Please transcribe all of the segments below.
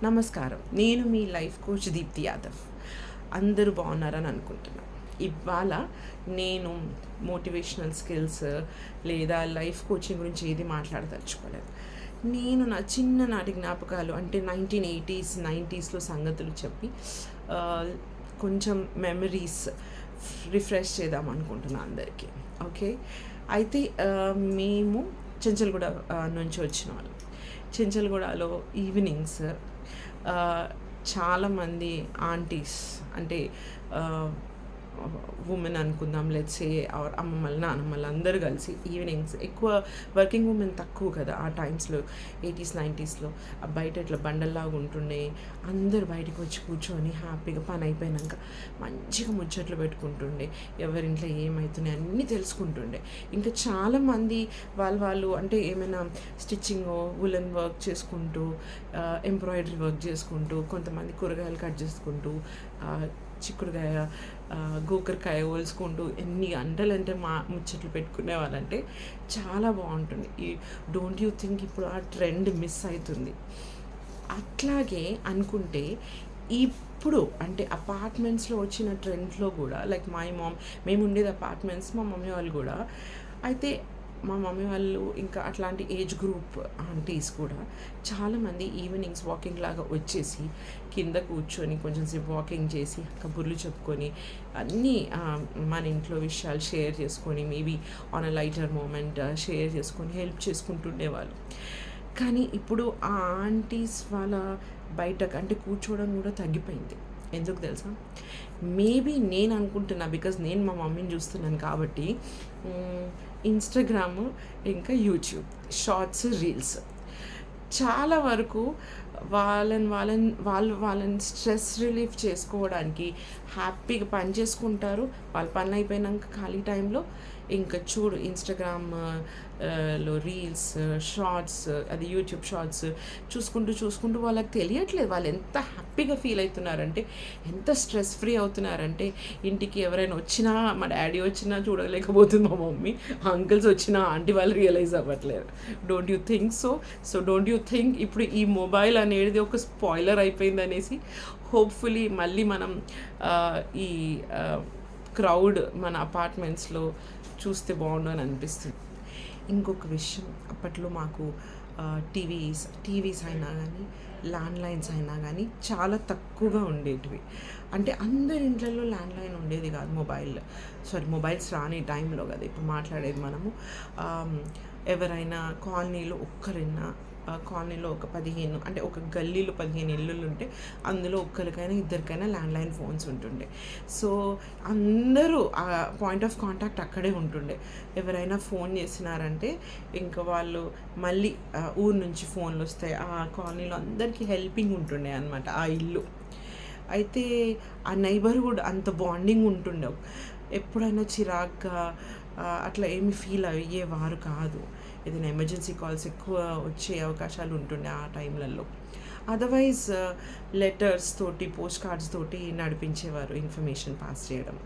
నమస్కారం, నేను మీ life coach Deepti Yadav. అందరూ బాగున్నారని అనుకుంటున్నాను. ఇవాళ నేను మోటివేషనల్ స్కిల్స్ లేదా లైఫ్ కోచింగ్ గురించి ఏది మాట్లాడదలుచుకోలేదు. నేను నా చిన్ననాటి జ్ఞాపకాలు అంటే 1980s 90sలో సంగతులు చెప్పి కొంచెం మెమరీస్ రిఫ్రెష్ చేద్దాం అనుకుంటున్నాను అందరికీ. ఓకే, అయితే మేము చెంచల్గూడ నుంచి వచ్చిన వాళ్ళు. చెంచల్గూడలో ఈవినింగ్స్ చాలామంది ఆంటీస్ అంటే ఉమెన్ అనుకుందాం, లెట్సే ఆర్ అమ్మమ్మలు నానమ్మలు అందరూ కలిసి ఈవినింగ్స్, ఎక్కువ వర్కింగ్ ఉమెన్ తక్కువ కదా ఆ టైమ్స్లో, 80s 90sలో బయట ఇట్లా బండల్లాగా ఉంటుండే. అందరూ బయటకు వచ్చి కూర్చొని హ్యాపీగా పని అయిపోయాక మంచిగా ముచ్చట్లు పెట్టుకుంటుండే, ఎవరింట్లో ఏమవుతున్నాయి అన్నీ తెలుసుకుంటుండే. ఇంకా చాలామంది వాళ్ళు అంటే ఏమైనా స్టిచ్చింగ్, ఉలెన్ వర్క్ చేసుకుంటూ, ఎంబ్రాయిడరీ వర్క్ చేసుకుంటూ, కొంతమంది కూరగాయలు కట్ చేసుకుంటూ, చిక్కుడుకాయ గోకరకాయ ఒలుచుకుంటూ ఎన్ని గంటలంటే ముచ్చట్లు పెట్టుకునే వాళ్ళంటే చాలా బాగుంటుంది. ఈ డోంట్ యూ థింక్ ఇప్పుడు ఆ ట్రెండ్ మిస్ అవుతుంది? అట్లాగే అనుకుంటే ఇప్పుడు అంటే అపార్ట్మెంట్స్లో వచ్చిన ట్రెండ్లో కూడా లైక్ మై మామ్, మేము ఉండేది అపార్ట్మెంట్స్, మా మమ్మీ వాళ్ళు కూడా అయితే మా మమ్మీ వాళ్ళు ఇంకా అట్లాంటి ఏజ్ గ్రూప్ ఆంటీస్ కూడా చాలామంది ఈవినింగ్స్ వాకింగ్ లాగా వచ్చేసి కింద కూర్చొని కొంచెం సేపు వాకింగ్ చేసి కబుర్లు చెప్పుకొని అన్నీ మన ఇంట్లో విషయాలు షేర్ చేసుకొని maybe on a lighter moment share చేసుకొని హెల్ప్ చేసుకుంటుండేవాళ్ళు. కానీ ఇప్పుడు ఆ ఆంటీస్ వాళ్ళ బయటకు అంటే కూర్చోవడం కూడా తగ్గిపోయింది. ఎందుకు తెలుసా? మేబీ నేను అనుకుంటున్నా, బికాజ్ నేను మా మమ్మీని చూస్తున్నాను కాబట్టి, ఇన్స్టాగ్రామ్ ఇంకా యూట్యూబ్ షార్ట్స్, రీల్స్ చాలా వరకు వాళ్ళని స్ట్రెస్ రిలీఫ్ చేసుకోవడానికి హ్యాపీగా పని చేసుకుంటారు. వాళ్ళ పని అయిపోయినాక ఖాళీ టైంలో ఇంకా చూడు ఇన్స్టాగ్రామ్లో రీల్స్, షార్ట్స్, అది యూట్యూబ్ షార్ట్స్ చూసుకుంటూ వాళ్ళకి తెలియట్లేదు వాళ్ళు ఎంత హ్యాపీగా ఫీల్ అవుతున్నారంటే, ఎంత స్ట్రెస్ ఫ్రీ అవుతున్నారంటే. ఇంటికి ఎవరైనా వచ్చినా, మా డాడీ వచ్చినా చూడలేకపోతుంది మా మమ్మీ, అంకుల్స్ వచ్చినా ఆంటీ వాళ్ళు రియలైజ్ అవ్వట్లేదు. Don't you think so don't you think ఇప్పుడు ఈ మొబైల్ అనేది ఒక స్పాయిలర్ అయిపోయింది అనేసి? హోప్ఫుల్లీ మళ్ళీ మనం ఈ క్రౌడ్ మన అపార్ట్మెంట్స్లో చూస్తే బాగుండు అని అనిపిస్తుంది. ఇంకొక విషయం, అప్పట్లో మాకు టీవీస్ అయినా కానీ ల్యాండ్లైన్స్ అయినా కానీ చాలా తక్కువగా ఉండేటివి. అంటే అందరి ఇంట్లలో ల్యాండ్లైన్ ఉండేది కాదు, మొబైల్స్ రాని టైంలో కదా ఇప్పుడు మాట్లాడేది మనము. ఎవరైనా కాలనీలో ఒక్కరైనా, కాలనీలో ఒక 15 అంటే ఒక గల్లీలో 15 ఇల్లులు ఉంటే అందులో ఒక్కరికైనా ఇద్దరికైనా ల్యాండ్లైన్ ఫోన్స్ ఉంటుండే. సో అందరూ ఆ పాయింట్ ఆఫ్ కాంటాక్ట్ అక్కడే ఉంటుండే. ఎవరైనా ఫోన్ చేసినారంటే ఇంకా వాళ్ళు మళ్ళీ ఊరు నుంచి ఫోన్లు వస్తాయి. ఆ కాలనీలో అందరికీ హెల్పింగ్ ఉంటుండే అనమాట ఆ ఇల్లు. అయితే ఆ నైబర్హుడ్ అంత బాండింగ్ ఉంటుండే. ఎప్పుడైనా చిరాగ్గా అట్లా ఏమి ఫీల్ అయ్యేవారు కాదు. ఏదైనా ఎమర్జెన్సీ కాల్స్ ఎక్కువ వచ్చే అవకాశాలు ఉంటుండే ఆ టైంలలో. అదర్వైజ్ లెటర్స్ తోటి, పోస్ట్ కార్డ్స్ తోటి నడిపించేవారు ఇన్ఫర్మేషన్ పాస్ చేయడం.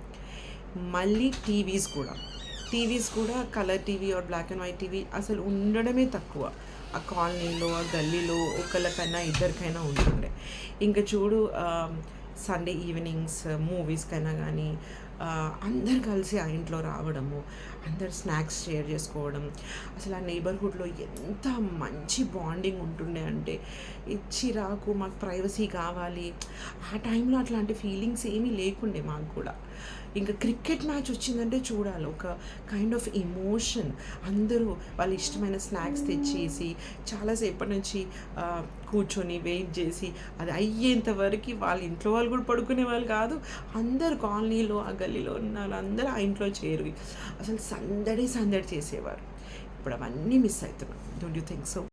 మళ్ళీ టీవీస్ కూడా colour TV or black and white TV అసలు ఉండడమే తక్కువ. ఆ కాలనీలో, ఆ గల్లీలో ఒకళ్ళకైనా ఇద్దరికైనా ఉంటుండే. ఇంకా చూడు సండే ఈవినింగ్స్ మూవీస్కైనా కానీ అందరు కలిసి ఆ ఇంట్లో రావడము, అందరు స్నాక్స్ షేర్ చేసుకోవడం, అసలు ఆ నైబర్హుడ్లో ఎంత మంచి బాండింగ్ ఉంటుండే అంటే, చిరాకు మాకు ప్రైవసీ కావాలి, ఆ టైంలో అట్లాంటి ఫీలింగ్స్ ఏమీ లేకుండే మాకు కూడా. ఇంకా క్రికెట్ మ్యాచ్ వచ్చిందంటే చూడాలి, ఒక కైండ్ ఆఫ్ ఎమోషన్. అందరూ వాళ్ళ ఇష్టమైన స్నాక్స్ తెచ్చేసి చాలాసేపటి నుంచి కూర్చొని వెయిట్ చేసి అది అయ్యేంత వరకు వాళ్ళ ఇంట్లో వాళ్ళు కూడా పడుకునే వాళ్ళు కాదు. అందరు కాలనీలో, ఆ గల్లీలో ఉన్న వాళ్ళందరూ ఆ ఇంట్లో చేరి అసలు సందడి చేసేవారు. ఇప్పుడు అవన్నీ మిస్ అవుతున్నాం. Don't you think so?